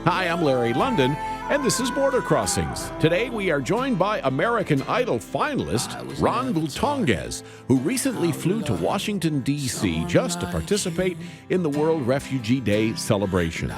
Hi, I'm Larry London, and this is Border Crossings. Today we are joined by American Idol finalist Ron Bultongez, who recently flew to Washington, D.C. just to participate in the World Refugee Day celebration.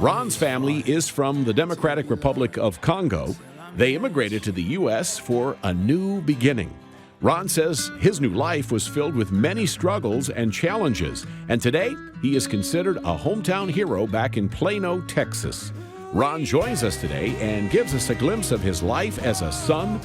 Ron's family is from the Democratic Republic of Congo. They immigrated to the U.S. for a new beginning. Ron says his new life was filled with many struggles and challenges, and today he is considered a hometown hero back in Plano, Texas. Ron joins us today and gives us a glimpse of his life as a son,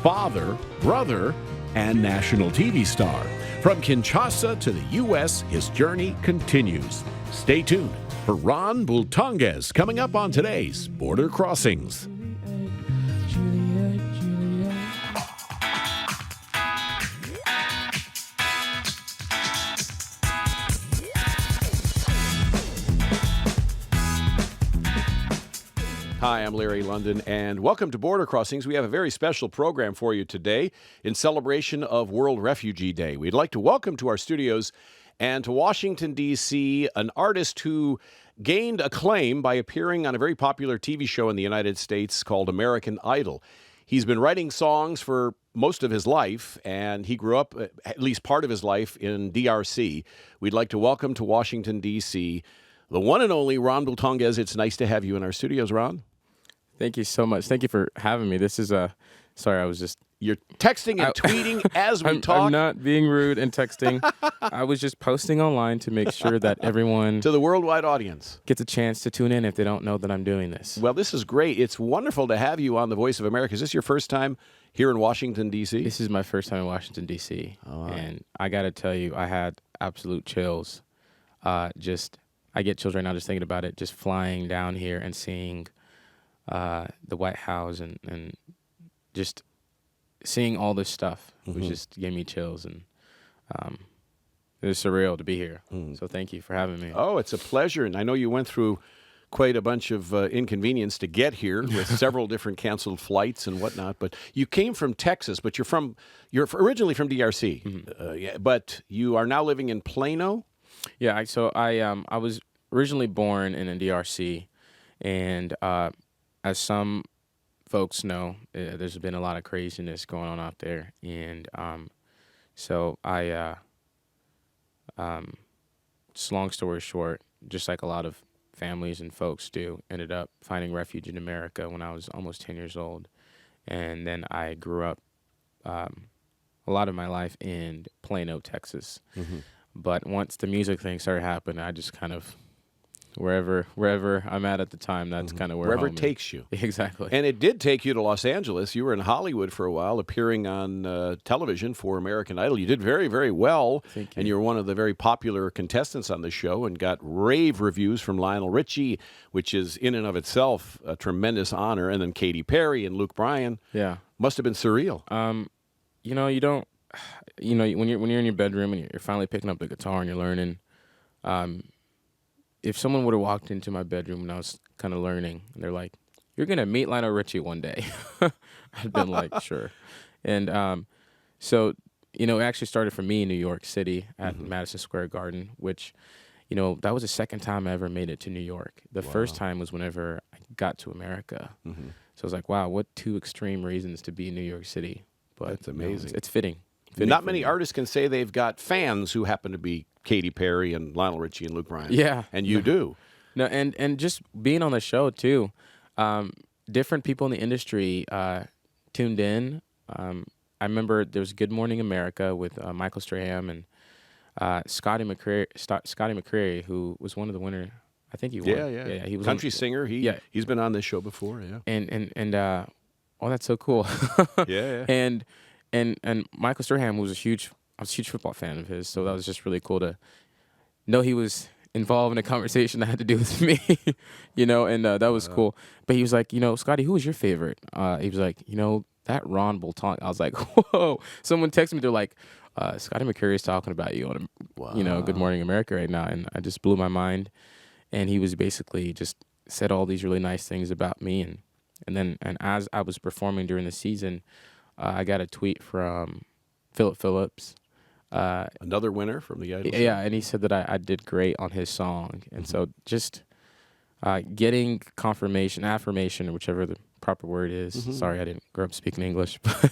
father, brother, and national TV star. From Kinshasa to the U.S., his journey continues. Stay tuned for Ron Bultongez coming up on today's Border Crossings. Hi, I'm Larry London, and welcome to Border Crossings. We have a very special program for you today in celebration of World Refugee Day. We'd like to welcome to our studios and to Washington, D.C., an artist who gained acclaim by appearing on a very popular TV show in the United States called American Idol. He's been writing songs for most of his life, and he grew up, at least part of his life, in DRC. We'd like to welcome to Washington, D.C., the one and only Ron Bultongez. It's nice to have you in our studios, Ron. Thank you so much. Thank you for having me. This is sorry, I was just... You're texting and tweeting as we talk. I'm not being rude and texting. I was just posting online to make sure that everyone... To the worldwide audience. ...gets a chance to tune in if they don't know that I'm doing this. Well, this is great. It's wonderful to have you on The Voice of America. Is this your first time here in Washington, D.C.? This is my first time in Washington, D.C. Oh, and I got to tell you, I had absolute chills. I get chills right now just thinking about it, just flying down here and seeing... the White House and just seeing all this stuff, which just gave me chills, and it was surreal to be here. So thank you for having me. Oh, it's a pleasure, and I know you went through quite a bunch of inconvenience to get here with several different canceled flights and whatnot. But you came from Texas, but you're originally from DRC, but you are now living in Plano. Yeah, I was originally born in DRC, and as some folks know, there's been a lot of craziness going on out there, and so I, just long story short, just like a lot of families and folks do, ended up finding refuge in America when I was almost 10 years old, and then I grew up a lot of my life in Plano, Texas. But once the music thing started happening, I just kind of... Wherever I'm at the time, that's kind of wherever it takes you. Exactly. And it did take you to Los Angeles. You were in Hollywood for a while, appearing on television for American Idol. You did very, very well. Thank you. And you were one of the very popular contestants on the show and got rave reviews from Lionel Richie, which is in and of itself a tremendous honor. And then Katy Perry and Luke Bryan. Yeah. Must have been surreal. When you're in your bedroom and you're finally picking up the guitar and you're learning, if someone would have walked into my bedroom when I was kind of learning, and they're like, "You're going to meet Lionel Richie one day," I'd been like, sure. And so, it actually started for me in New York City at Madison Square Garden, which, that was the second time I ever made it to New York. The first time was whenever I got to America. So I was like, wow, what two extreme reasons to be in New York City. But that's amazing. It's fitting. Not many artists can say they've got fans who happen to be Katy Perry and Lionel Richie and Luke Bryan. Yeah. And you do. No, and just being on the show, too, different people in the industry tuned in. I remember there was Good Morning America with Michael Strahan and Scotty McCreery, who was one of the winners. I think he won. Yeah. He was country singer. He's been on this show before, yeah. And oh, that's so cool. Yeah. And Michael Strahan was I was a huge football fan of his, so that was just really cool to know he was involved in a conversation that had to do with me, and that was cool. But he was like, Scotty, who was your favorite? He was like, that Ron Bultongez. I was like, whoa. Someone texted me, they're like, Scotty McCreery is talking about you on, Good Morning America right now, and I just blew my mind. And he was basically just said all these really nice things about me, and as I was performing during the season, I got a tweet from Philip Phillips. Another winner from the Idol show. Yeah, and he said that I did great on his song. And so just getting confirmation, affirmation, or whichever the proper word is. Mm-hmm. Sorry, I didn't grow up speaking English, but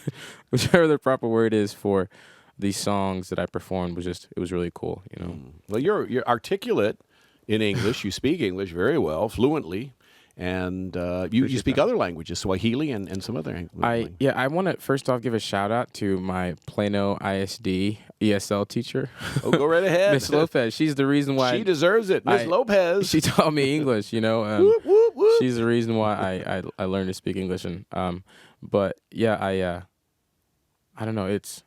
whichever the proper word is for these songs that I performed it was really cool, you know. Well, you're articulate in English. You speak English very well, fluently, and you speak other languages, Swahili and some other languages. I want to first off give a shout out to my Plano ISD ESL teacher. Oh, go right ahead. Miss Lopez. She's the reason why She deserves it. Miss Lopez. She taught me English, you know. Whoop, whoop, whoop. She's the reason why I learned to speak English. And but yeah, I don't know. It's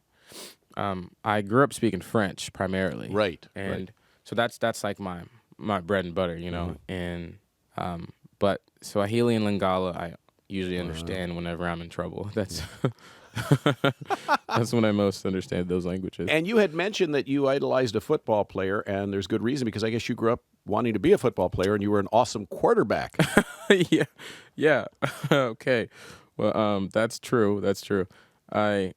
I grew up speaking French primarily. Right. And so that's like my bread and butter, you know. And but Swahili and Lingala I usually understand whenever I'm in trouble. That's that's when I most understand those languages. And you had mentioned that you idolized a football player, and there's good reason, because I guess you grew up wanting to be a football player, and you were an awesome quarterback. Yeah. Okay. Well, that's true. I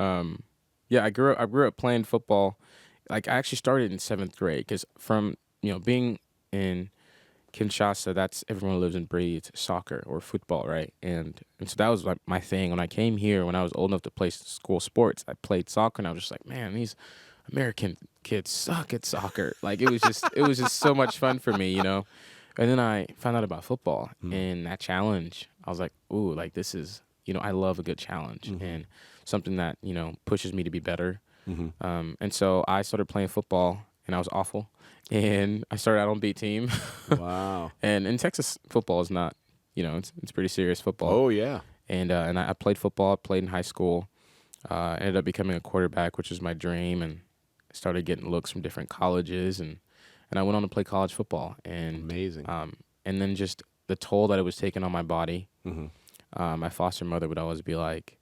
grew up playing football. Like, I actually started in 7th grade, because from, being in Kinshasa, that's everyone lives and breathes soccer or football, right? And so that was like my thing. When I came here, when I was old enough to play school sports, I played soccer, and I was just like, man, these American kids suck at soccer. Like, it was just so much fun for me, you know? And then I found out about football and that challenge. I was like, ooh, like, this is, I love a good challenge and something that, pushes me to be better. And so I started playing football, and I was awful. And I started out on B team. Wow. And in Texas, football is not, it's pretty serious football. Oh, yeah. And I played football. I played in high school. I ended up becoming a quarterback, which was my dream. And I started getting looks from different colleges. And I went on to play college football. And amazing. And then just the toll that it was taking on my body. My foster mother would always be like,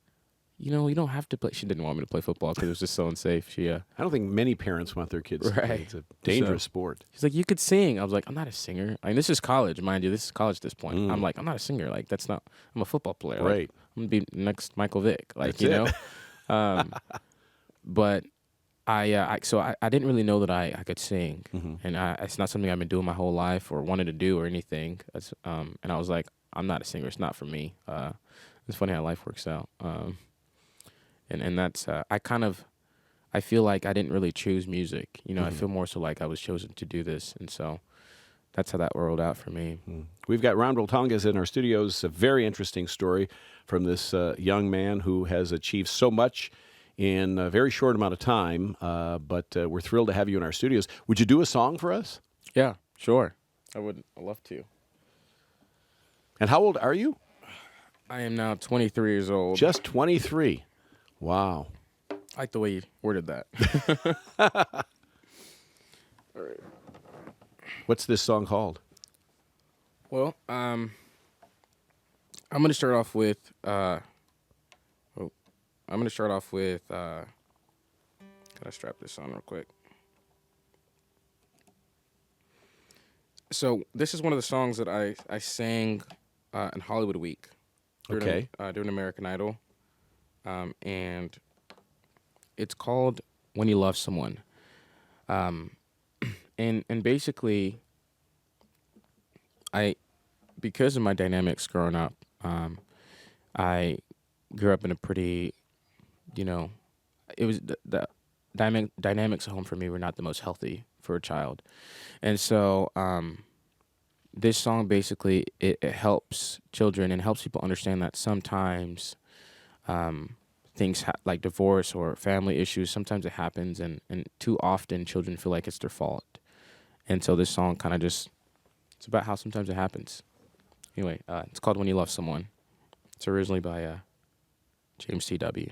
you don't have to play. She didn't want me to play football because it was just so unsafe. I don't think many parents want their kids to play. It's a dangerous sport. She's like, you could sing. I was like, I'm not a singer. I mean, this is college, mind you. This is college at this point. I'm like, I'm not a singer. Like, that's not. I'm a football player. Right. Like, I'm gonna be next Michael Vick. Like, that's But I didn't really know that I could sing, and it's not something I've been doing my whole life or wanted to do or anything. And I was like, I'm not a singer. It's not for me. It's funny how life works out. And that's I feel like I didn't really choose music. I feel more so like I was chosen to do this, and so that's how that rolled out for me. We've got Ron Bultongez in our studios. A very interesting story from this young man who has achieved so much in a very short amount of time. But we're thrilled to have you in our studios. Would you do a song for us? Yeah, sure. I would. I'd love to. And how old are you? I am now 23 years old. Just 23. Wow. I like the way you worded that. All right. What's this song called? Well, I'm going to start off with gotta strap this on real quick. So this is one of the songs that I sang in Hollywood Week during American Idol. And it's called When You Love Someone. And basically, because of my dynamics growing up, I grew up in a pretty, it was the dynamics at home for me were not the most healthy for a child. And so this song basically, it helps children and helps people understand that sometimes things like divorce or family issues, sometimes it happens, and too often children feel like it's their fault. And so this song kind of it's about how sometimes it happens. Anyway, it's called When You Love Someone. It's originally by James T.W.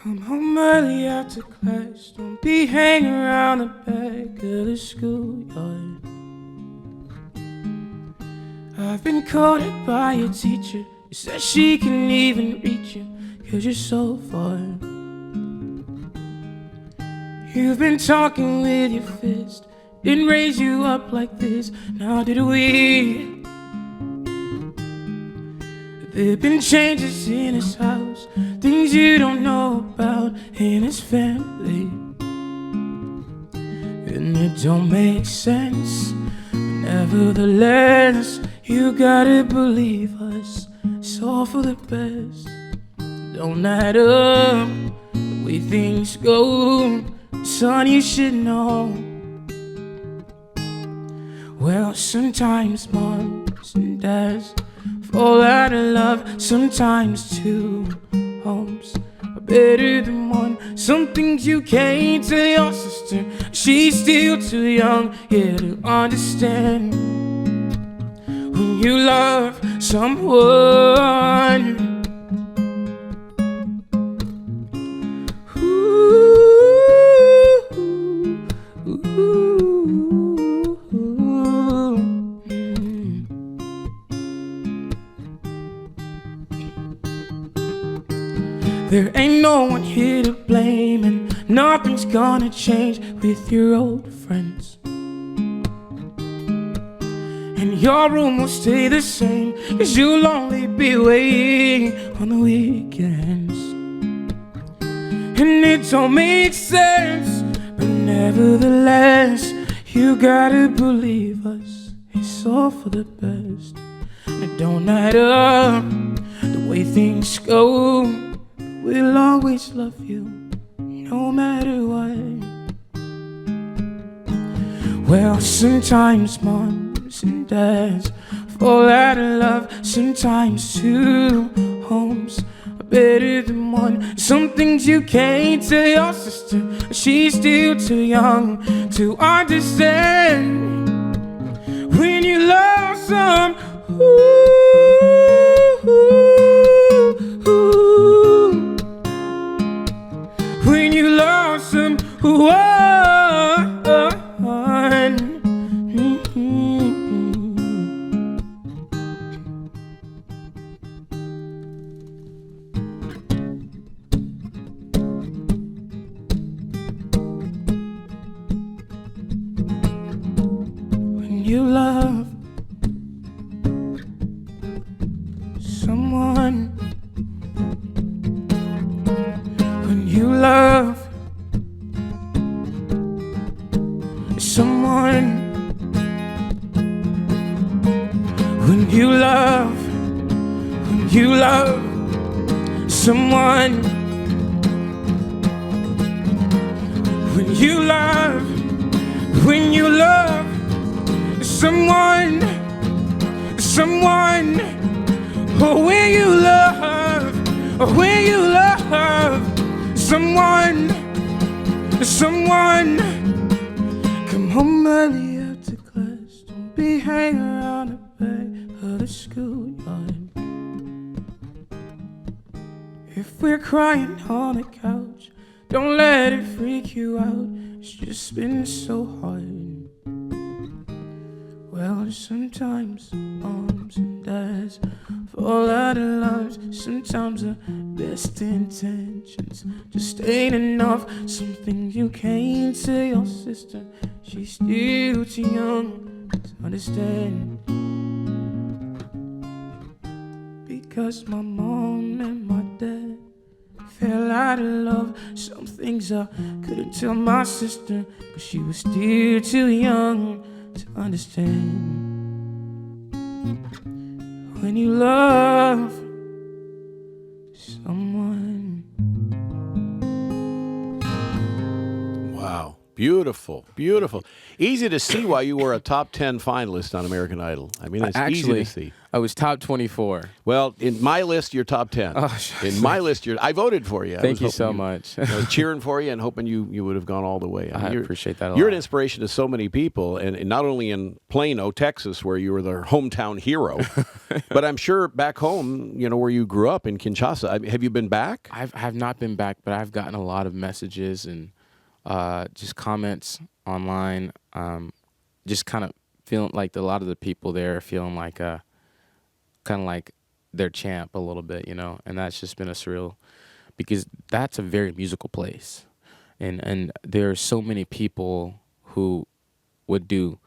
Come home early after class. Don't be hanging around the back of the schoolyard. I've been quoted by your teacher who says she can even reach you 'cause you're so far. You've been talking with your fist, didn't raise you up like this, now did we? There've been changes in his house, things you don't know about in his family, and it don't make sense, but nevertheless, you gotta believe us, it's all for the best. Don't add up the way things go, son, you should know. Well, sometimes moms and dads fall out of love, sometimes two homes are better than one. Some things you can't tell your sister, she's still too young, yeah, to understand. When you love someone, there ain't no one here to blame, and nothing's gonna change with your old friends. And your room will stay the same, 'cause you'll only be waiting on the weekends. And it don't make sense, but nevertheless, you gotta believe us, it's all for the best. And it don't add up the way things go, we'll always love you, no matter what. Well, sometimes moms and dads fall out of love, sometimes two homes are better than one. Some things you can't tell your sister, she's still too young to understand. When you love some, when you lost someone, when you love someone, when you love someone, when you love, when you love someone, when you love, when you love someone, someone, or when you love, or when you love someone, someone. Come home early after class, don't be hanging around the back of the schoolyard. If we're crying on the couch, don't let it freak you out, it's just been so hard. Well, sometimes moms and dads fall out of love, sometimes the best intentions just ain't enough. Some things you can't tell your sister, she's still too young to understand. Because my mom and my dad fell out of love, some things I couldn't tell my sister, 'cause she was still too young to understand. When you love someone. Wow. Beautiful. Beautiful. Easy to see why you were a top 10 finalist on American Idol. I mean, it's easy to see. I was top 24. Well, in my list, you're top 10. Oh, in my list, I voted for you. Thank you so much. I was cheering for you and hoping you would have gone all the way. I appreciate that a lot. You're an inspiration to so many people, and not only in Plano, Texas, where you were their hometown hero, but I'm sure back home, where you grew up in Kinshasa. Have you been back? I have not been back, but I've gotten a lot of messages and just comments online. Just kind of feeling like a lot of the people there are feeling like kind of like their champ a little bit, and that's just been a surreal, because that's a very musical place, and there are so many people who would do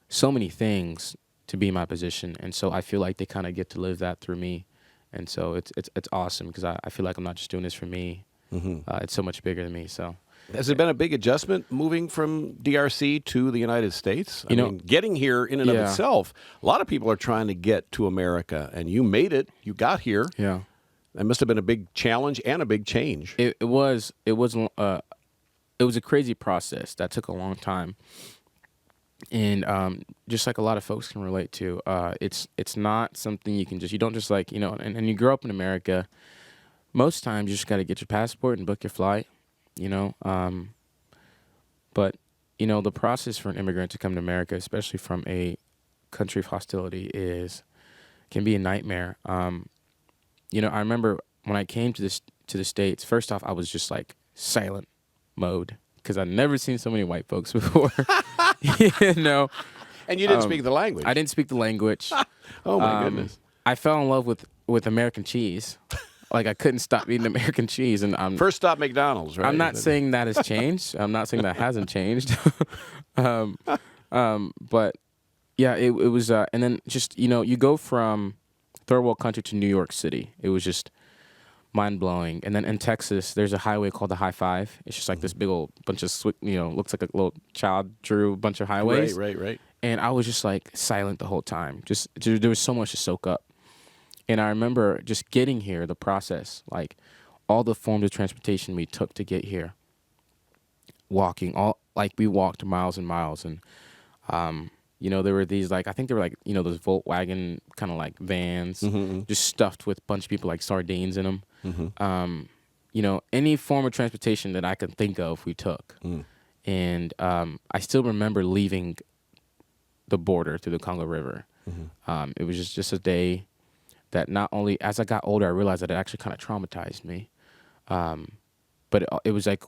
so many things to be in my position, and so I feel like they kind of get to live that through me, and so it's awesome because I feel like I'm not just doing this for me. It's so much bigger than me. So Has it been a big adjustment moving from DRC to the United States? I mean, getting here in and of itself, a lot of people are trying to get to America, and you made it. You got here. Yeah. That must have been a big challenge and a big change. It was a crazy process that took a long time, and just like a lot of folks can relate to, it's not something you don't just like, and you grow up in America. Most times you just got to get your passport and book your flight, but the process for an immigrant to come to America, especially from a country of hostility, can be a nightmare. I remember when I came to the States, first off, I was just like silent mode because I'd never seen so many white folks before. And you didn't speak the language. I didn't speak the language. Oh, my goodness. I fell in love with American cheese. Like, I couldn't stop eating American cheese. And First stop McDonald's, right? I'm not saying that has changed. I'm not saying that hasn't changed. But, yeah, it was, and then just, you go from third world country to New York City. It was just mind-blowing. And then in Texas, there's a highway called the High-5. It's just like this big old bunch of, looks like a little child drew a bunch of highways. Right. And I was just like silent the whole time. Just there was so much to soak up. And I remember just getting here, the process, like all the forms of transportation we took to get here. Walking, we walked miles and miles. And, there were these, I think they were those Volkswagen kind of like vans, just stuffed with a bunch of people like sardines in them. Any form of transportation that I could think of, we took. And I still remember leaving the border through the Congo River. It was just a day that not only, as I got older, I realized that it actually kind of traumatized me. But it was like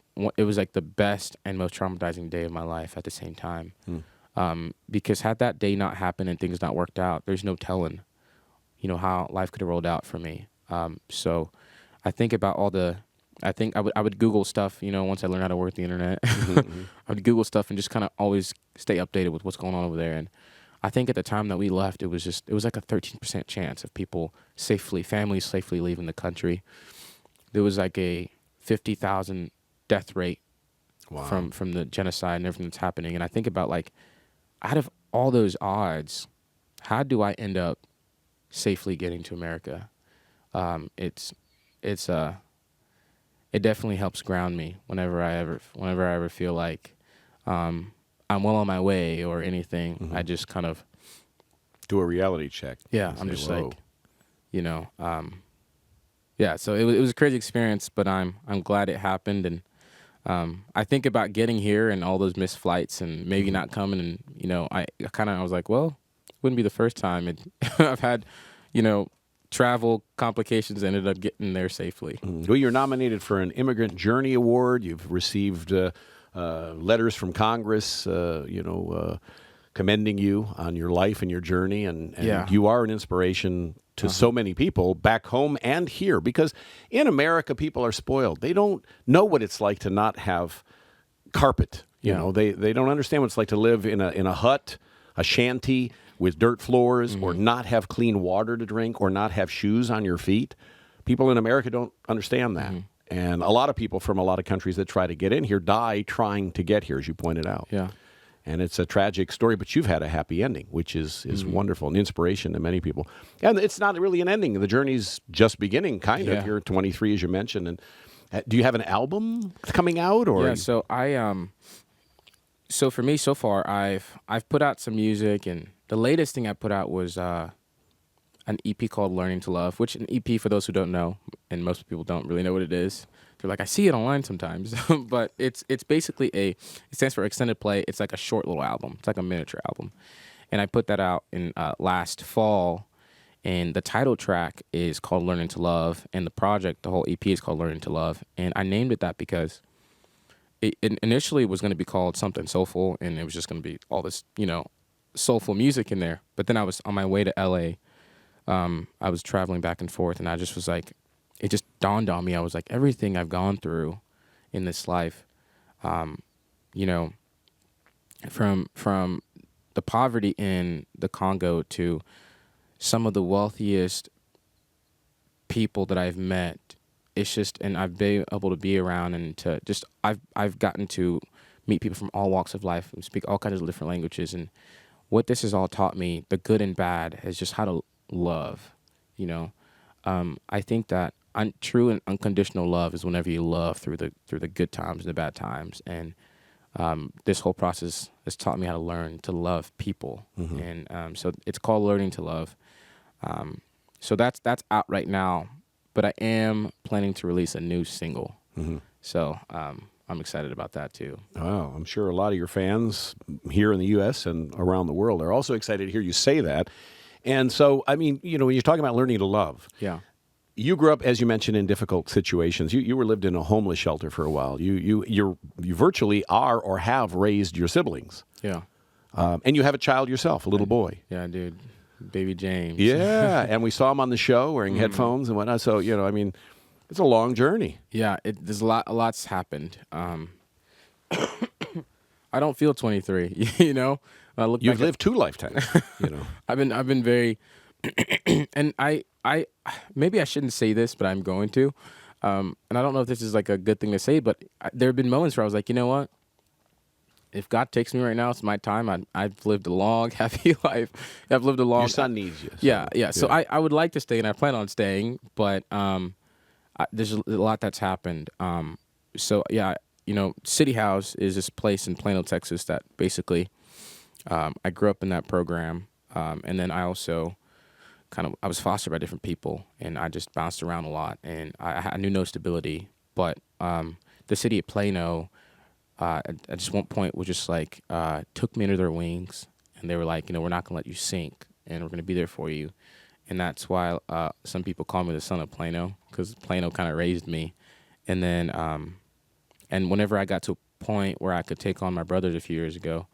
the best and most traumatizing day of my life at the same time. Because had that day not happened and things not worked out, there's no telling, how life could have rolled out for me. So I think about I would Google stuff, once I learned how to work the internet. I would Google stuff and just kind of always stay updated with what's going on over there. And I think at the time that we left, it was like a 13% chance of families safely leaving the country. There was like a 50,000 death rate from the genocide and everything that's happening. And I think about out of all those odds, how do I end up safely getting to America? It definitely helps ground me whenever I ever feel like I'm well on my way or anything. I just kind of do a reality check. Yeah, I'm just whoa. So it was a crazy experience, but I'm glad it happened. And I think about getting here and all those missed flights and maybe not coming. And, I was like, well, it wouldn't be the first time. I've had, travel complications, ended up getting there safely. Well, you're nominated for an Immigrant Journey Award. You've received letters from Congress, commending you on your life and your journey. And you are an inspiration to so many people back home and here. Because in America, people are spoiled. They don't know what it's like to not have carpet. They don't understand what it's like to live in a hut, a shanty with dirt floors, or not have clean water to drink, or not have shoes on your feet. People in America don't understand that. And a lot of people from a lot of countries that try to get in here die trying to get here, as you pointed out. Yeah. And it's a tragic story, but you've had a happy ending, which is wonderful, an inspiration to many people. And it's not really an ending. The journey's just beginning, kind of. You're 23, as you mentioned. And do you have an album coming out? Or yeah, so so for me, so far, I've put out some music, and the latest thing I put out was an EP called Learning to Love, which an EP, for those who don't know, and most people don't really know what it is. They're like, I see it online sometimes, but it's basically it stands for extended play. It's like a short little album. It's like a miniature album. And I put that out in last fall, and the title track is called Learning to Love, and the project, the whole EP, is called Learning to Love. And I named it that because it initially was going to be called something soulful, and it was just going to be all this, soulful music in there. But then I was on my way to LA. I was traveling back and forth, and I just was like, it just dawned on me. I was like, everything I've gone through in this life, from the poverty in the Congo to some of the wealthiest people that I've met. It's just, and I've been able to be around and to just, I've gotten to meet people from all walks of life and speak all kinds of different languages. And what this has all taught me, the good and bad, is just how to love, you know. I think that true and unconditional love is whenever you love through the good times and the bad times. And this whole process has taught me how to learn to love people. And so it's called Learning to Love. So that's out right now. But I am planning to release a new single. So I'm excited about that too. Wow, I'm sure a lot of your fans here in the U.S. and around the world are also excited to hear you say that. And so, I mean, you know, when you're talking about learning to love, Yeah. you grew up, as you mentioned, in difficult situations. You were lived in a homeless shelter for a while. You virtually are or have raised your siblings. Yeah. And you have a child yourself, a little boy. Yeah, dude. Baby James. Yeah, and we saw him on the show wearing headphones and whatnot. So, you know, I mean, it's a long journey. Yeah, there's a lot's happened. I don't feel 23, you know? I look You've back lived 2 lifetimes, you know. I've been very and I maybe I shouldn't say this, but I'm going to. And I don't know if this is like a good thing to say, but there have been moments where I was like, you know what? If God takes me right now, it's my time. I've lived a long, happy life. I've lived a long. Your son needs you. So, Yeah. So I would like to stay, and I plan on staying, but there's a lot that's happened. So yeah, you know, City House is this place in Plano, Texas that basically I grew up in that program, and then I also I was fostered by different people, and I just bounced around a lot, and I knew no stability. But the city of Plano, at just one point, was just like took me under their wings, and they were like, you know, we're not gonna let you sink, and we're gonna be there for you. And that's why some people call me the son of Plano, because Plano kind of raised me. And then, and whenever I got to a point where I could take on my brothers a few years ago,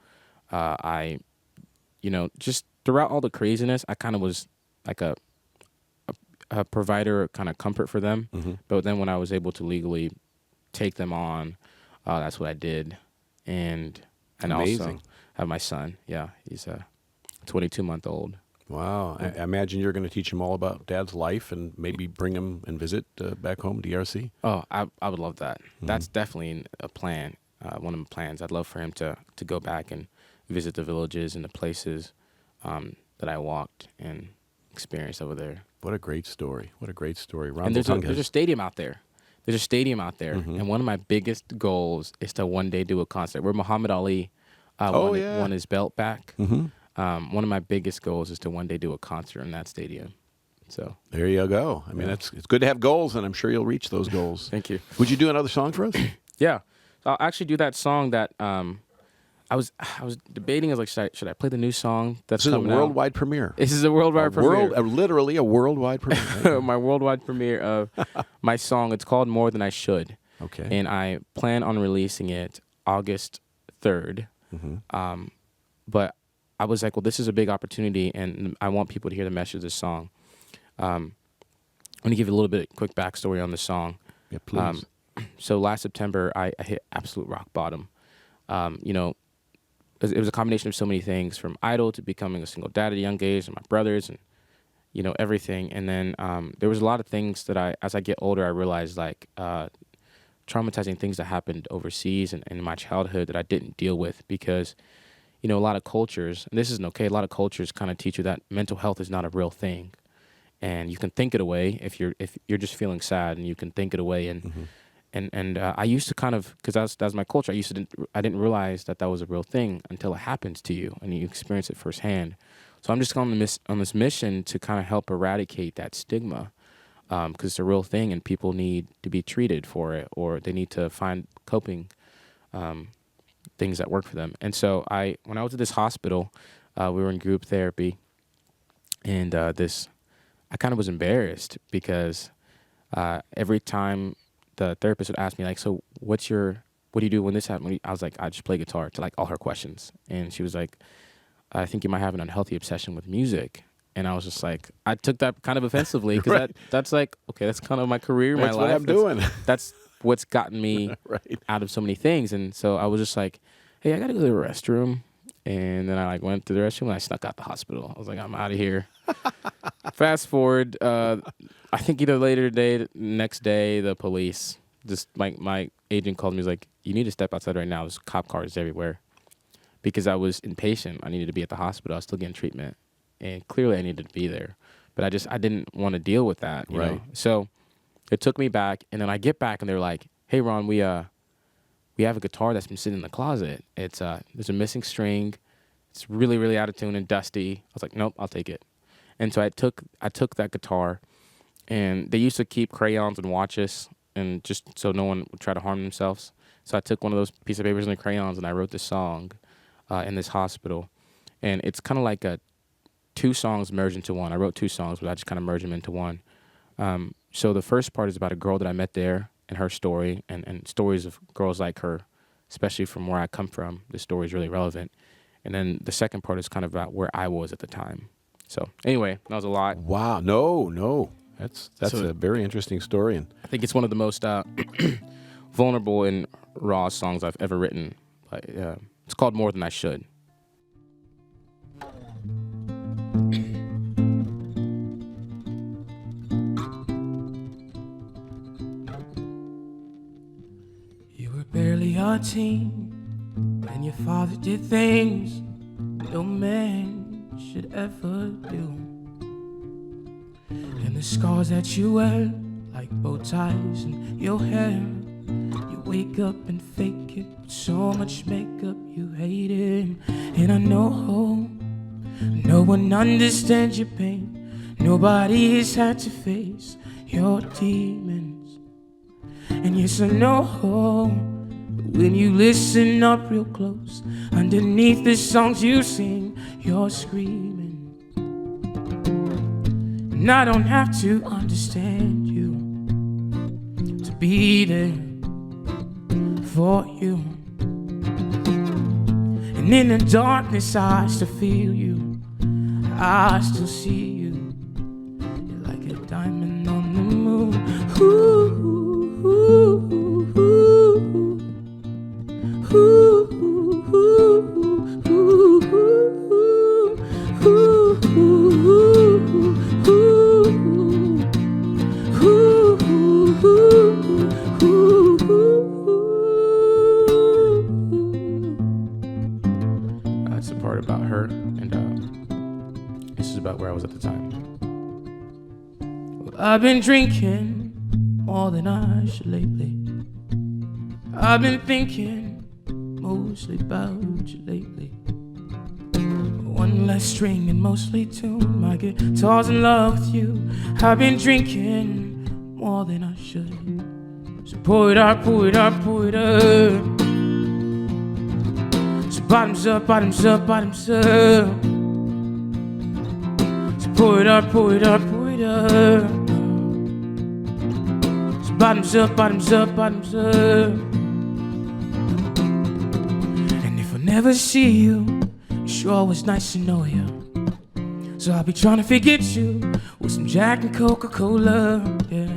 I, you know, just throughout all the craziness, I kind of was like a provider, kind of comfort for them. But then when I was able to legally take them on, that's what I did. And Amazing. also have my son. Yeah, he's a 22-month-old. Wow. I imagine you're going to teach him all about Dad's life and maybe bring him and visit back home, DRC. Oh, I would love that. That's definitely a plan, one of my plans. I'd love for him to go back and visit the villages and the places that I walked and experienced over there. What a great story. What a great story. Ron And there's Bultongez. a stadium out there. And one of my biggest goals is to one day do a concert where Muhammad Ali won his belt back. One of my biggest goals is to one day do a concert in that stadium. So There you go. I mean, it's good to have goals, and I'm sure you'll reach those goals. Thank you. Would you do another song for us? Yeah, so I'll actually do that song that I was debating. I was like, should I play the new song that's This is a coming out? worldwide premiere. This is a worldwide premiere. Literally a worldwide premiere. My worldwide premiere of my song. It's called More Than I Should. Okay. And I plan on releasing it August 3rd. But I was like, well, this is a big opportunity, and I want people to hear the message of this song. I'm going to give you a little bit of quick backstory on the song. Yeah, please. So last September, I hit absolute rock bottom. You know, it was a combination of so many things, from Idol to becoming a single dad at a young age, and my brothers, and, you know, everything. And then there was a lot of things that as I get older, I realized, like, traumatizing things that happened overseas and in my childhood that I didn't deal with because, you know, a lot of cultures, and this isn't okay, a lot of cultures kind of teach you that mental health is not a real thing. And you can think it away if you're just feeling sad, and you can think it away. And I used to kind of, because that's my culture, I didn't realize that was a real thing until it happens to you and you experience it firsthand. So I'm just on this mission to kind of help eradicate that stigma, because it's a real thing and people need to be treated for it, or they need to find coping things that work for them. And so when I was at this hospital, we were in group therapy, and I kind of was embarrassed because every time the therapist would ask me, like, so what do you do when this happens? I was like, I just play guitar, to like all her questions. And she was like, I think you might have an unhealthy obsession with music. And I was just like, I took that kind of offensively because Right. that's like, okay, that's kind of my career, my That's life. what I'm doing. That's what's gotten me Right. out of so many things. And so I was just like, hey, I gotta go to the restroom. And then I like went to the restroom and I snuck out the hospital. I was like, I'm out of here. Fast forward, I think either later today, next day, the police, just my agent called me. He was like, you need to step outside right now. There's cop cars everywhere. Because I was impatient. I needed to be at the hospital. I was still getting treatment. And clearly I needed to be there. But I didn't want to deal with that, you know? So it took me back. And then I get back and they're like, hey, Ron, we have a guitar that's been sitting in the closet. It's there's a missing string. It's really, really out of tune and dusty. I was like, nope, I'll take it. And so I took that guitar, and they used to keep crayons and watches, and just so no one would try to harm themselves. So I took one of those piece of papers and the crayons, and I wrote this song in this hospital. And it's kind of like two songs merged into one. I wrote two songs, but I just kind of merged them into one. So the first part is about a girl that I met there and her story, and stories of girls like her, especially from where I come from. This story is really relevant. And then the second part is kind of about where I was at the time. So anyway, that was a lot. Wow. No. That's a very interesting story. And I think it's one of the most vulnerable and raw songs I've ever written. It's called More Than I Should. You were barely a teen when your father did things no man should ever do. And the scars that you wear like bow ties in your hair, you wake up and fake it with so much makeup you hate it. And I know no one understands your pain. Nobody has had to face your demons. And yes, I know, but when you listen up real close, underneath the songs you sing, you're screaming. And I don't have to understand you to be there for you. And in the darkness I still feel you, I still see you. You're like a diamond on the moon. Ooh, ooh, ooh, ooh. Ooh, ooh, ooh, ooh, ooh, That's the part about her, and this is about where I was at the time. Well, I've been drinking more than I should lately. I've been thinking mostly about you lately. One less string and mostly tune. My guitar's in love with you. I've been drinking more than I should. So pour it up, pour it up, pour it up. So bottoms up, bottoms up, bottoms up. So pour it up, pour it up, pour it up. So bottoms up, bottoms up, bottoms up. And if I never see you, sure was nice to know you. So I'll be trying to forget you with some Jack and Coca-Cola, yeah.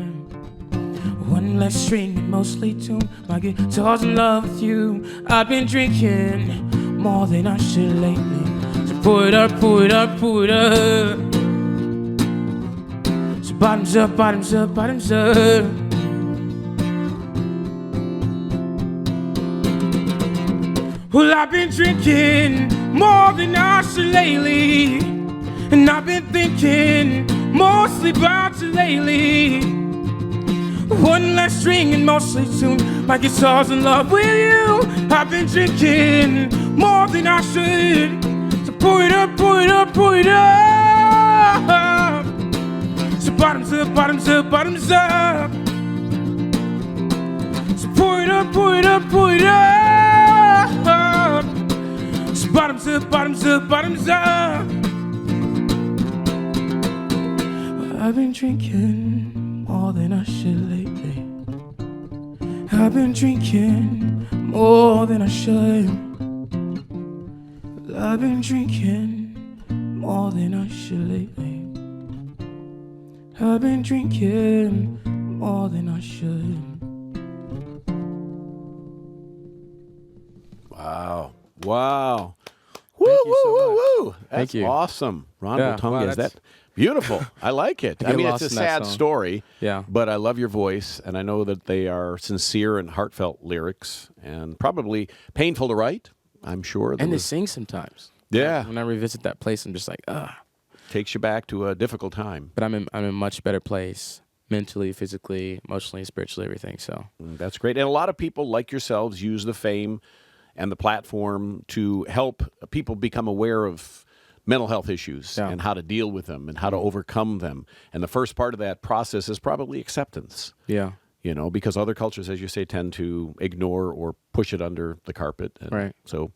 One less string and mostly tune. My guitar's in love with you. I've been drinking more than I should lately. So pour it up, pour it up, pour it up. So bottoms up, bottoms up, bottoms up. Well, I've been drinking more than I should lately, and I've been thinking mostly about you lately. One less string and mostly tune. My guitar's in love with you. I've been drinking more than I should. So pour it up, pour it up, pour it up. So bottoms up, bottoms up, bottoms up. So pour it up, pour it up, pour it up. So bottoms up, bottoms up, bottoms up. I've been drinking more than I should lately. I've been drinking more than I should. I've been drinking more than I should lately. I've been drinking more than I should. Wow. Wow. Woo, Thank you so woo, much. woo, woo. That's Thank you. awesome. Ron Yeah, Bultongez, wow, that beautiful. I like it. I I get mean, it's lost a in that sad song. story. Yeah. But I love your voice, and I know that they are sincere and heartfelt lyrics, and probably painful to write, I'm sure. And to sing sometimes. Yeah. When I revisit that place, I'm just like, ugh. Takes you back to a difficult time. But I'm in a much better place mentally, physically, emotionally, spiritually, everything. So That's great. And a lot of people like yourselves use the fame and the platform to help people become aware of mental health issues Yeah. and how to deal with them and how to overcome them. And the first part of that process is probably acceptance. yeah, You know, because other cultures, as you say, tend to ignore or push it under the carpet. And Right. So,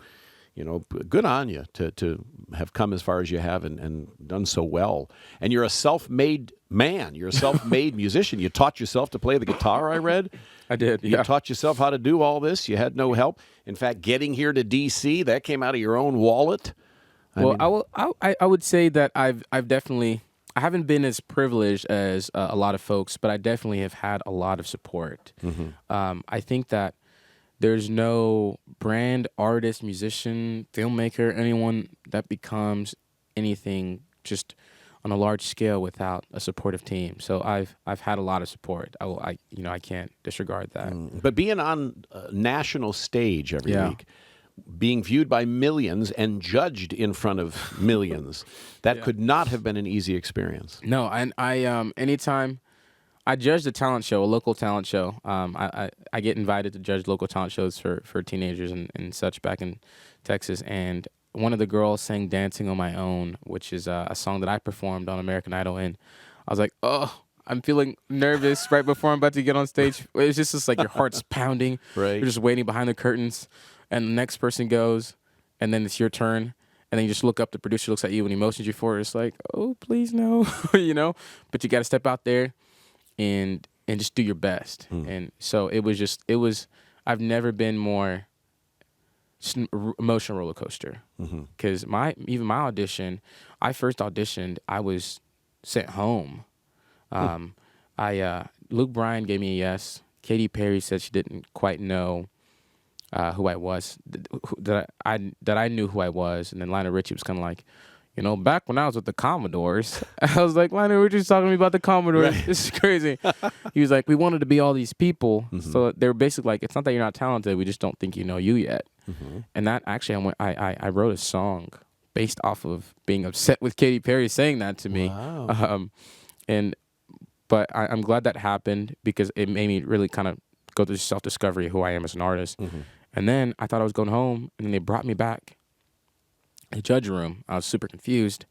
you know, good on you to have come as far as you have and done so well. And you're a self-made man. You're a self-made musician. You taught yourself to play the guitar, I read. I did. You Yeah. taught yourself how to do all this. You had no help. In fact, getting here to D.C., that came out of your own wallet. I would say that I've definitely, I haven't been as privileged as a lot of folks, but I definitely have had a lot of support. I think that there's no brand, artist, musician, filmmaker, anyone that becomes anything just on a large scale without a supportive team. So I've had a lot of support. I can't disregard that. But being on a national stage every Yeah. week, being viewed by millions and judged in front of millions, that could not have been an easy experience. No, and I anytime I judged a talent show, a local talent show. I get invited to judge local talent shows for teenagers and such back in Texas. And one of the girls sang "Dancing on My Own," which is a song that I performed on American Idol. And I was like, oh, I'm feeling nervous right before I'm about to get on stage. It's just like your heart's pounding. Right. You're just waiting behind the curtains, and the next person goes, and then it's your turn. And then you just look up, the producer looks at you and he motions you forward. It's like, oh, please no, you know? But you got to step out there and just do your best. And so it was I've never been more just an emotional roller coaster. Because even my audition, I first auditioned, I was sent home. Luke Bryan gave me a yes. Katy Perry said she didn't quite know who I was, that I knew who I was. And then Lionel Richie was kind of like, you know, back when I was with the Commodores, I was like, Lionel Richie's talking to me about the Commodores. Right. This is crazy. He was like, we wanted to be all these people. So they were basically like, it's not that you're not talented, we just don't think you know you yet. And that actually, I wrote a song based off of being upset with Katy Perry saying that to me. Wow. But I'm glad that happened because it made me really kind of go through self-discovery of who I am as an artist. And then I thought I was going home, and then they brought me back in the judge room. I was super confused.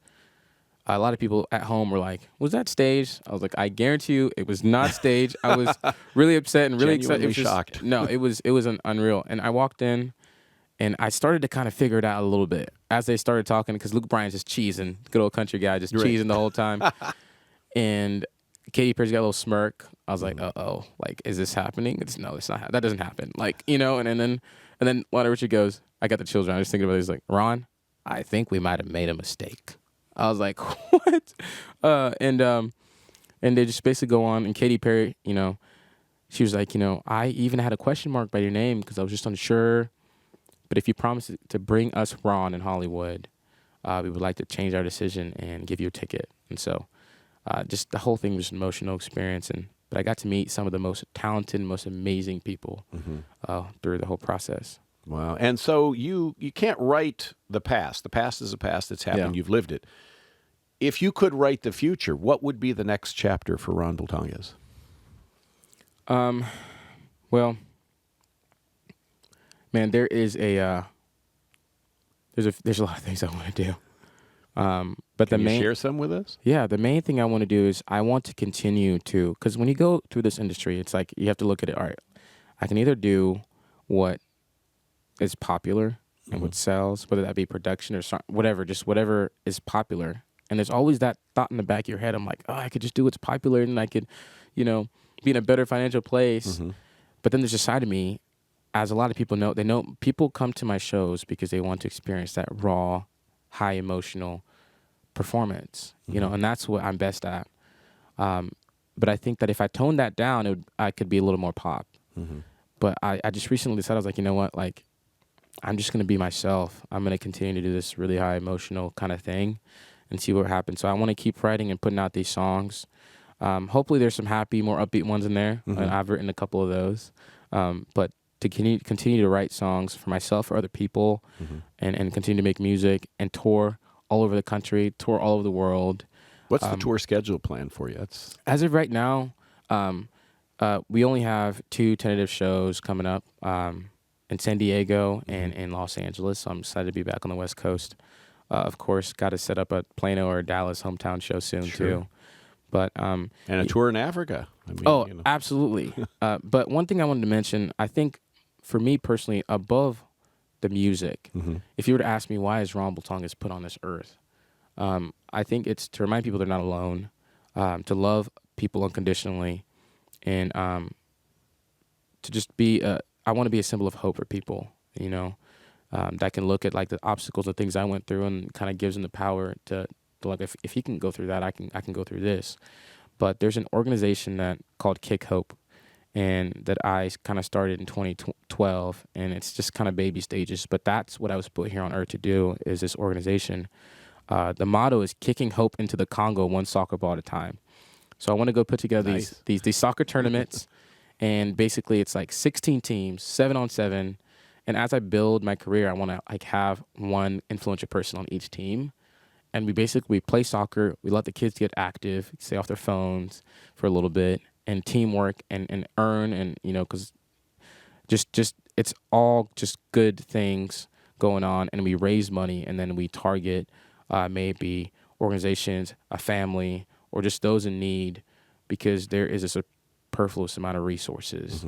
A lot of people at home were like, was that staged? I was like, I guarantee you it was not staged. I was really upset and really excited. It was just, shocked. No, it was unreal. And I walked in, and I started to kind of figure it out a little bit as they started talking, because Luke Bryan's just cheesing, good old country guy, just cheesing the whole time. And Katy Perry's got a little smirk. I was like, uh-oh, like, is this happening? No, it's not. That doesn't happen. Like, you know, and then Lionel Richie goes, I got the children. I was thinking about it. He's like, Ron, I think we might have made a mistake. I was like, what? And they just basically go on. And Katy Perry, you know, she was like, you know, I even had a question mark by your name because I was just unsure. But if you promise to bring us Ron in Hollywood, we would like to change our decision and give you a ticket. And so just the whole thing was an emotional experience. But I got to meet some of the most talented, most amazing people through the whole process. Wow. And so you can't write the past. The past is the past. It's happened. Yeah. You've lived it. If you could write the future, what would be the next chapter for Ron Bultongez? Well, man, there's a lot of things I want to do. But Can the you main share some with us? Yeah, the main thing I want to do is I want to continue to, because when you go through this industry, it's like you have to look at it. All right, I can either do what is popular and what sells, whether that be production or whatever, just whatever is popular. And there's always that thought in the back of your head. I'm like, oh, I could just do what's popular and I could, you know, be in a better financial place. But then there's a side of me, as a lot of people know, they know people come to my shows because they want to experience that raw, high emotional performance, you know, and that's what I'm best at. But I think that if I tone that down, I could be a little more pop. But I just recently decided, I was like, you know what, like, I'm just going to be myself. I'm going to continue to do this really high emotional kind of thing and see what happens. So I want to keep writing and putting out these songs. Hopefully there's some happy, more upbeat ones in there. I've written a couple of those. But to continue to write songs for myself, for other people, and continue to make music and tour all over the country, tour all over the world. What's the tour schedule plan for you? As of right now, we only have 2 tentative shows coming up in San Diego and in Los Angeles. So I'm excited to be back on the West Coast. Of course, got to set up a Plano or Dallas hometown show soon too. But and a tour in Africa. I mean, absolutely. But one thing I wanted to mention, I think for me personally, above the music, if you were to ask me why is Ron Bultongez put on this earth, I think it's to remind people they're not alone, to love people unconditionally, and to just be I want to be a symbol of hope for people, that can look at like the obstacles and things I went through and kind of gives them the power to like, if he can go through that, I can go through this. But there's an organization called Kick Hope, and that I kind of started in 2012, and it's just kind of baby stages. But that's what I was put here on earth to do, is this organization. The motto is kicking hope into the Congo, one soccer ball at a time. So I want to go put together these soccer tournaments, and basically it's like 16 teams, 7-on-7. And as I build my career, I want to like have one influential person on each team. And we play soccer. We let the kids get active, stay off their phones for a little bit, and teamwork and earn, and because just it's all just good things going on. And we raise money, and then we target maybe organizations, a family, or just those in need, because there is a superfluous amount of resources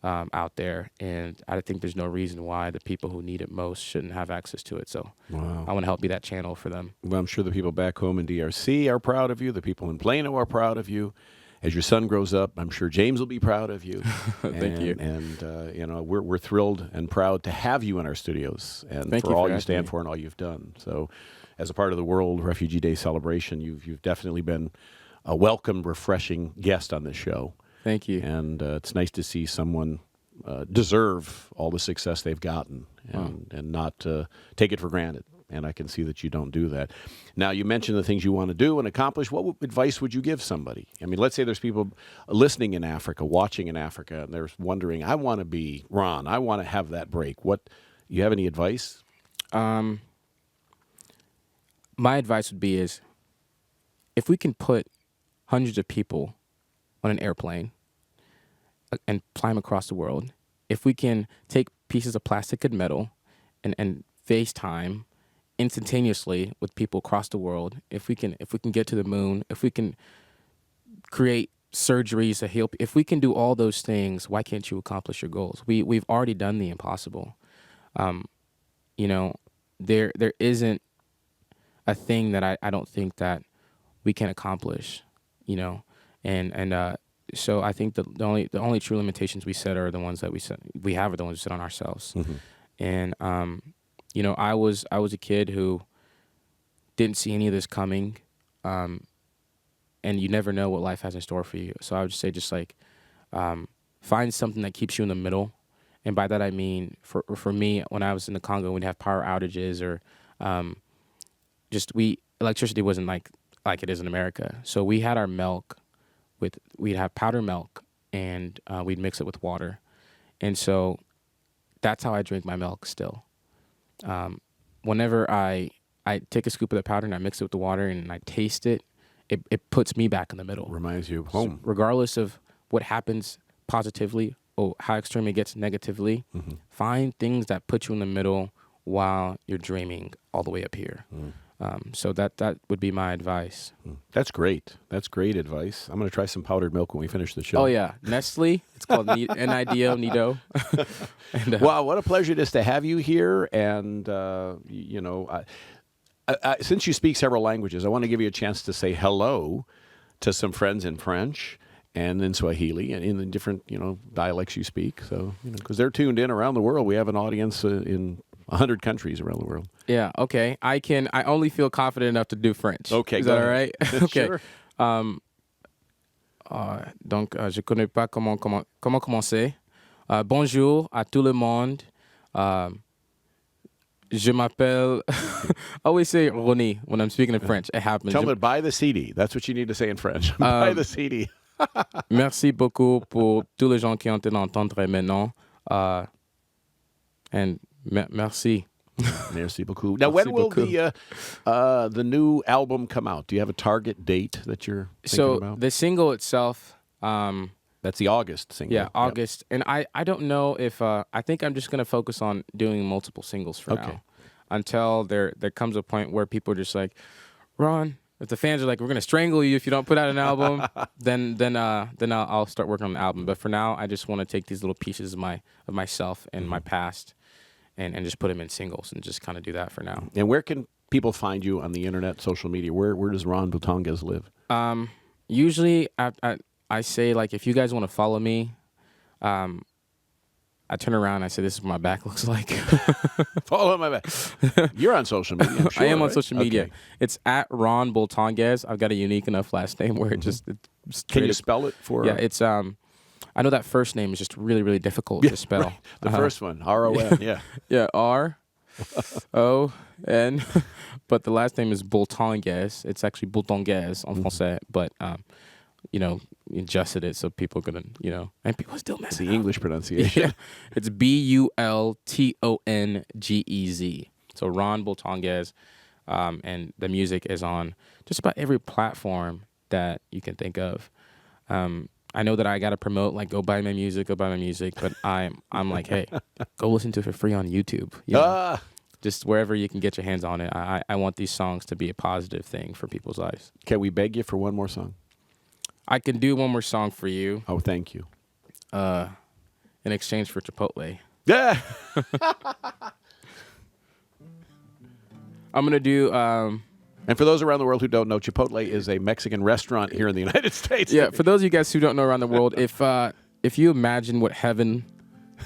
out there, and I think there's no reason why the people who need it most shouldn't have access to it. So I want to help be that channel for them. Well, I'm sure the people back home in DRC are proud of you. The people in Plano are proud of you. As your son grows up, I'm sure James will be proud of you. Thank you. And we're thrilled and proud to have you in our studios, and Thank for you all for you asking stand me. for and all you've done. So, as a part of the World Refugee Day celebration, you've definitely been a welcome, refreshing guest on this show. Thank you. And it's nice to see someone deserve all the success they've gotten, and not take it for granted. And I can see that you don't do that. Now, you mentioned the things you want to do and accomplish. What advice would you give somebody? I mean, let's say there's people listening in Africa, watching in Africa, and they're wondering, I want to be Ron. I want to have that break. You have any advice? My advice would be is, if we can put hundreds of people on an airplane and fly them across the world, if we can take pieces of plastic and metal and FaceTime instantaneously with people across the world, if we can get to the moon, if we can create surgeries to heal, if we can do all those things, why can't you accomplish your goals? We've already done the impossible. There isn't a thing that I don't think that we can accomplish, so I think the only true limitations we set are the ones that we have the ones we set on ourselves. And I was a kid who didn't see any of this coming, and you never know what life has in store for you. So I would just say, find something that keeps you in the middle. And by that I mean, for me, when I was in the Congo, we'd have power outages, or electricity wasn't like it is in America. So we had our milk we'd have powdered milk, and we'd mix it with water. And so that's how I drink my milk still. Whenever I take a scoop of the powder and I mix it with the water and I taste it, it puts me back in the middle. Reminds you of home. So regardless of what happens positively or how extreme it gets negatively, find things that put you in the middle while you're dreaming all the way up here. So that would be my advice. That's great. That's great advice. I'm going to try some powdered milk when we finish the show. Oh, yeah. Nestle. It's called Nido. And, wow, what a pleasure it is to have you here. And, since you speak several languages, I want to give you a chance to say hello to some friends in French and in Swahili and in the different, dialects you speak. So, because they're tuned in around the world. We have an audience in 100 countries around the world. Yeah, okay. I only feel confident enough to do French. Okay, Is that all right? Okay. Sure. Donc, je connais pas comment commencer. Bonjour à tout le monde. Je m'appelle. I always say Ronnie when I'm speaking in French. It happens. Tell them to buy the CD. That's what you need to say in French. Buy the CD. Merci beaucoup pour tous les gens qui ont été l'entendre maintenant. And merci. Merci beaucoup. Now, when will the new album come out? Do you have a target date that you're thinking about? The single itself. That's the August single. Yeah, August. Yep. And I don't know if I think I'm just gonna focus on doing multiple singles for now, until there comes a point where people are just like, Ron, if the fans are like, we're gonna strangle you if you don't put out an album, then I'll start working on the album. But for now, I just want to take these little pieces of myself and my past, and just put them in singles and just kind of do that for now. And where can people find you on the internet, social media? Where does Ron Bultongez live? Usually I say, like, if you guys want to follow me, I turn around and I say, this is what my back looks like. Follow my back. You're on social media, I'm sure, I am on right? social media. Okay. It's at Ron Bultongez. I've got a unique enough last name where it's Can you spell it for Yeah, it's I know that first name is just really, really difficult to spell. Right. The first one, R-O-N, yeah. Yeah, R-O-N. But the last name is Bultongez. It's actually Bultongez en français, but adjusted it so people are gonna, and people still mess The it up. English pronunciation. Yeah. It's Bultongez. So Ron Bultongez, and the music is on just about every platform that you can think of. I know that I got to promote, like, go buy my music, but I'm like, hey, go listen to it for free on YouTube. Just wherever you can get your hands on it. I want these songs to be a positive thing for people's lives. Can we beg you for one more song? I can do one more song for you. Oh, thank you. In exchange for Chipotle. Yeah. I'm going to do... And for those around the world who don't know, Chipotle is a Mexican restaurant here in the United States. Yeah, for those of you guys who don't know around the world, if you imagine what heaven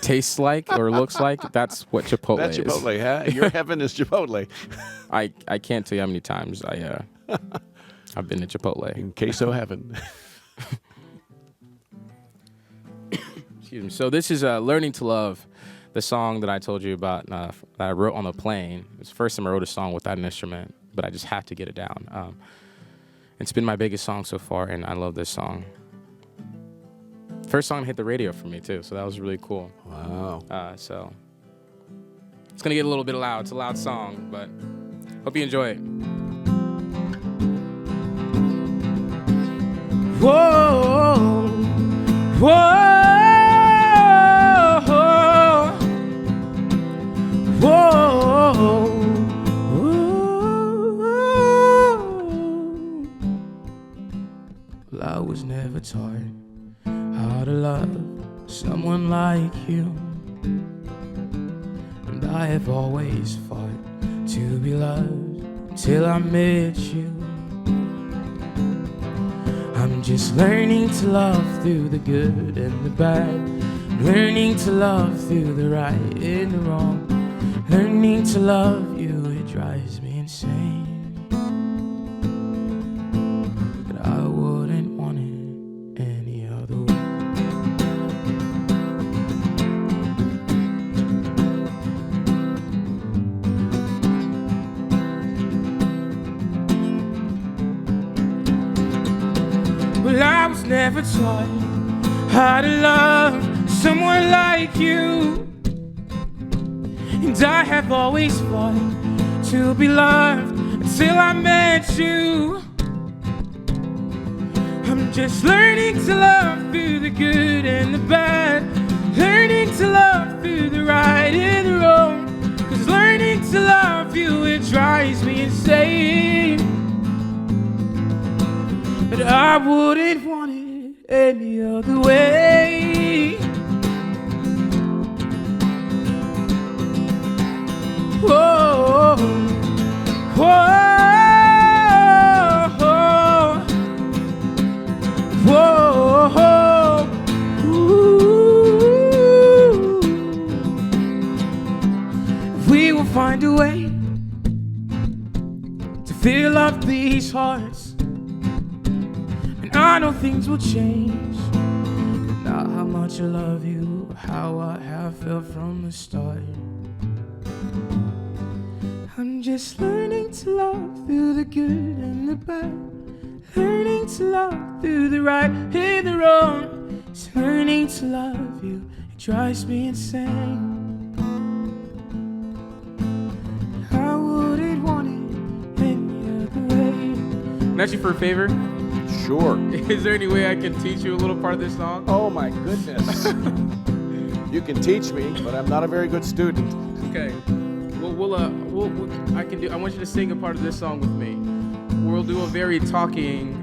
tastes like or looks like, that's what Chipotle That's is. Chipotle, huh? Your heaven is Chipotle. I can't tell you how many times I've been to Chipotle. In queso heaven. Excuse me. So this is Learning to Love, the song that I told you about that I wrote on the plane. It's the first time I wrote a song without an instrument, but I just had to get it down. It's been my biggest song so far, and I love this song. First song to hit the radio for me, too, so that was really cool. Wow. So it's going to get a little bit loud. It's a loud song, but hope you enjoy it. Whoa, whoa, whoa, well, I was never taught how to love someone like you, and I have always fought to be loved till I met you. I'm just learning to love through the good and the bad, learning to love through the right and the wrong, learning to love you, it drives me insane, but I wouldn't want it any other way. Well, I was never taught how to love someone like you, and I have always fought to be loved until I met you. I'm just learning to love through the good and the bad, learning to love through the right and the wrong, 'cause learning to love you, it drives me insane, but I wouldn't want it any other way. Whoa, whoa, whoa, ooh. We will find a way to fill up these hearts, and I know things will change, but not how much I love you, or how I have felt from the start. just learning to love through the good and the bad. Learning to love through the right and the wrong. Just learning to love you, it drives me insane. I wouldn't want it any other way. Can I ask you for a favor? Sure. Is there any way I can teach you a little part of this song? Oh my goodness. You can teach me, but I'm not a very good student. Okay. I can do. I want you to sing a part of this song with me. We'll do a very talking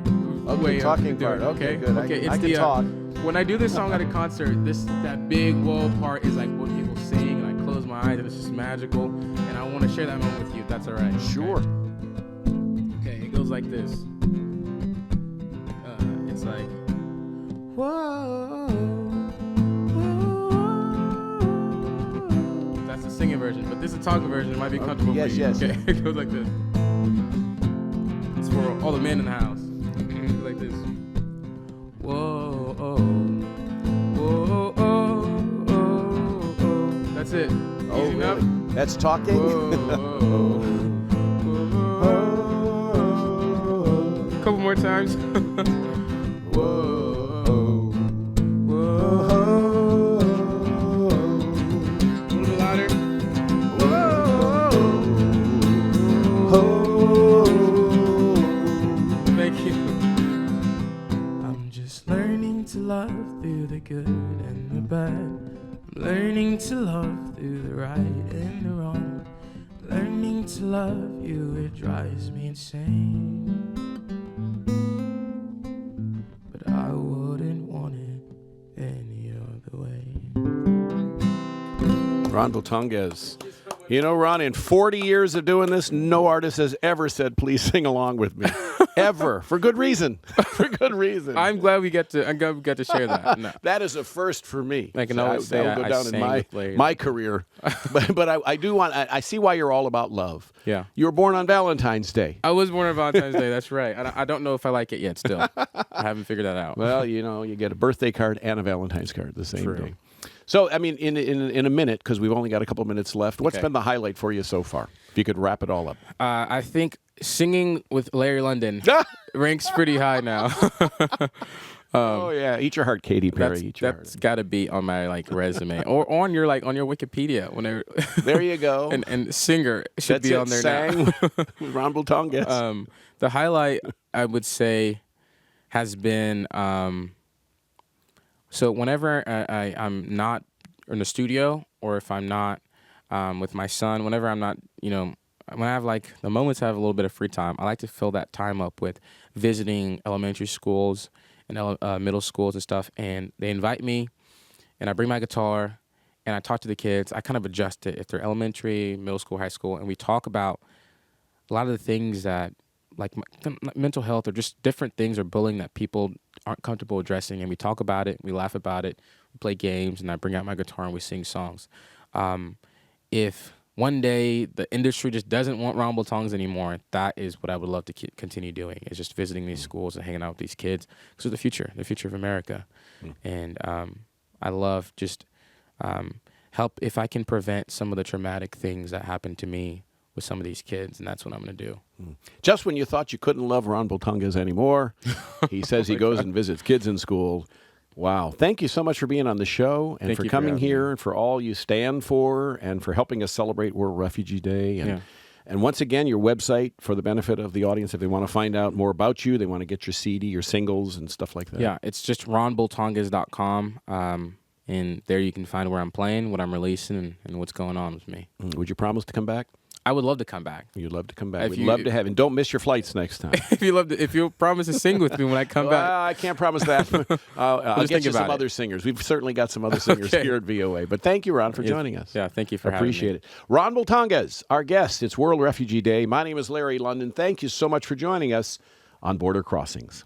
way talking of doing part. it. Okay, good. Okay. I can talk. When I do this song at a concert, that big whoa part is like when people sing, and I close my eyes, and it's just magical. And I want to share that moment with you. If that's all right. Sure. Okay. It goes like this. It's like, whoa. That's the singing version, but this is a talking version. It might be comfortable for you. Yes. Okay. It goes like this. It's for all the men in the house. It goes like this. Whoa, oh, whoa, oh, oh, oh. That's it. Oh, Easy enough? really? That's talking? Whoa, a couple more times. Whoa, whoa. A little louder. Thank you. I'm just learning to love through the good and the bad. I'm learning to love through the right and the wrong. Learning to love you, it drives me insane. But I wouldn't want it any other way. Ron Bultongez. You know, Ron, in 40 years of doing this, no artist has ever said, please sing along with me. Ever. For good reason. For good reason. I'm glad we get to share that. No. That is a first for me. I can always say that'll go I down sang in with Larry. my career. but I see why you're all about love. Yeah. You were born on Valentine's Day. I was born on Valentine's Day. That's right. I don't know if I like it yet still. I haven't figured that out. Well, you know, you get a birthday card and a Valentine's card the same True. day. So, I mean, in a minute, because we've only got a couple minutes left, what's Okay. been the highlight for you so far? If you could wrap it all up. I think singing with Larry London ranks pretty high now. Oh yeah, eat your heart, Katy Perry. Eat your That's got to be on my resume or on your Wikipedia whenever. There you go. and singer should be on there sang now. with Ron Bultongez. The highlight I would say has been so whenever I'm not in the studio or if I'm not with my son, whenever I'm not, when I have the moments I have a little bit of free time, I like to fill that time up with visiting elementary schools and middle schools and stuff. And they invite me, and I bring my guitar, and I talk to the kids. I kind of adjust it if they're elementary, middle school, high school, and we talk about a lot of the things that, mental health or just different things or bullying that people aren't comfortable addressing. And we talk about it, we laugh about it, we play games, and I bring out my guitar and we sing songs. If one day the industry just doesn't want Ron Bultongez anymore, that is what I would love to continue doing, is just visiting these schools and hanging out with these kids, because they're the future of America. And I love just help if I can prevent some of the traumatic things that happen to me with some of these kids, and that's what I'm going to do. Just when you thought you couldn't love Ron Bultongez anymore, he says he goes and visits kids in school. Wow. Thank you so much for being on the show and Thank for you for coming having here me. and for all you stand for and for helping us celebrate World Refugee Day. And, and once again, your website for the benefit of the audience, if they want to find out more about you, they want to get your CD, your singles, and stuff like that. Yeah, it's just ronbultongez.com. And there you can find where I'm playing, what I'm releasing, and what's going on with me. Would you promise to come back? I would love to come back. You'd love to come back. If We'd you- love to have you. And don't miss your flights next time. If you'll promise to sing with me when I come back. I can't promise that. I'll just get think you some about it. other singers. We've certainly got some other singers Okay. here at VOA. But thank you, Ron, for joining us. Yeah, thank you for Appreciate having me. it. Ron Bultongez, our guest. It's World Refugee Day. My name is Larry London. Thank you so much for joining us on Border Crossings.